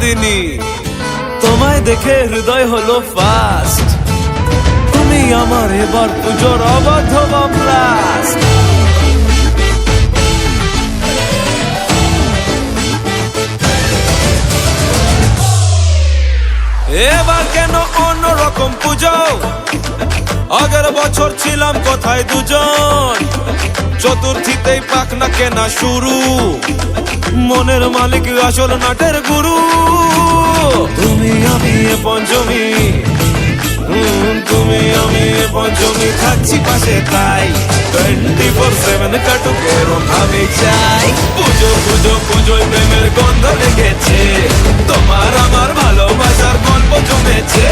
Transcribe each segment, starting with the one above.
নন্দিনী, তোমায় দেখে হৃদয় হলো ফাস্ট। তুমি আমার এবার পুজোর অবাধ ব্লাস্ট। এবার কেন অন্যরকম পুজো? আগের বছর ছিলাম কোথায় দুজন, চতুর্থীতেই পাক না কেনা শুরু। মনের মালিক আসল নাটের গুরু। তুমি আমি এ পঞ্চমী, তুমি আমি এ পঞ্চমী, থাকছি পাশে তাই 24/7 কাটুক এরম ভাবে চাই। পুজো পুজো পুজোয় প্রেমের গন্ধ লেগেছে, তোমার আমার ভালোবাসার গল্প জমেছে।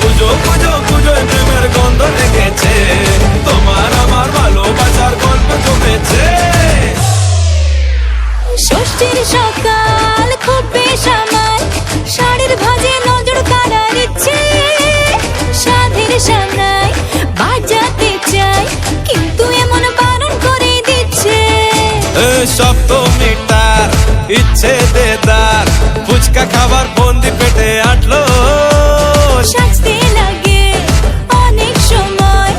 পুজো পুজো পুজোয় প্রেমের গন্ধ লেগেছে, তোমার আমার ভালোবাসার গল্প জমেছে। ষষ্ঠীর সকাল খুব বেসামাল, শাড়ির ভাজে নজর কাড়ার ইচ্ছে। সাধের সামনায় বাজাতে চাই, কিন্তু এমন বারণ করে দিচ্ছে। সপ্তমীটার ইচ্ছে দেদার, ফুচকা খাবার বন্দি পেটে আটলো। সাজতে লাগে অনেক সময়,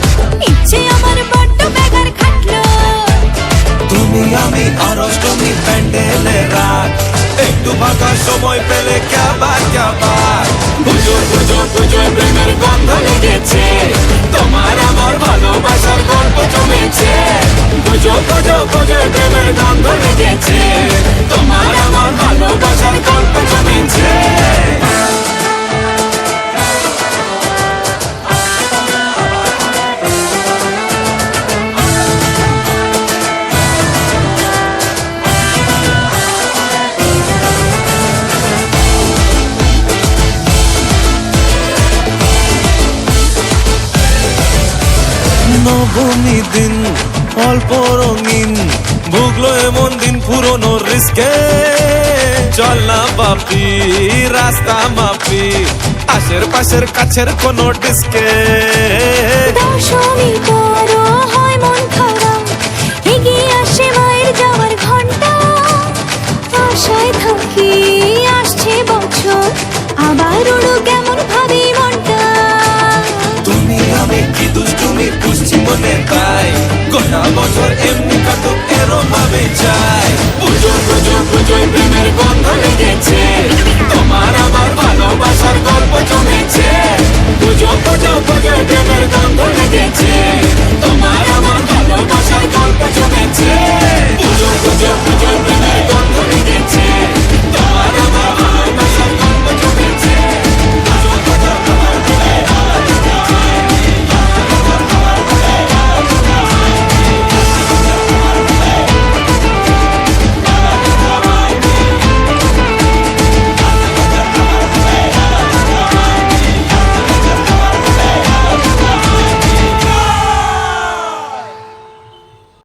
ইচ্ছে আমার বড্ড বেগার খাটলো। তুমি আমি আর অষ্টমী প্যান্ডেলে রাত, একটু ফাঁকা সময় পেলে ক্যাবার ক্যাবার। পুজো পুজো পুজোয় প্রেমের গন্ধ লেগেছে, তোমার আমার ভালোবাসার গল্প জমেছে। পুজো পুজো পুজোয় প্রেমের গন্ধ লেগেছে, তোমার আমার ভালোবাসার গল্প জমেছে। নবমী দিন অল্প রঙিন, ভুগলো এমন দিন পুরনো রিস্কে। চল না বাপি রাস্তা মাপি, আশের পাশের কাছের কোনো ডিস্কে। দশমী বড় হয় মন খারাপ, এগিয়ে আসে মায়ের যাওয়ার ঘন্টা। আশায় থাকি আসছে বছর, আবার উড়ো কেমন ভাবি মনটা। তুমি আমি কি দুষ্টুমি বুঝছি মনে তাই, গোটা বছর এমনি কাটুক এরম ভাবে চাই। পুজো পুজো পুজোয় প্রেমের গন্ধ লেগেছে, তোমার আমার ভালোবাসার গল্প জমেছে। পুজো পুজো পুজোয় প্রেমের গন্ধ লেগেছে,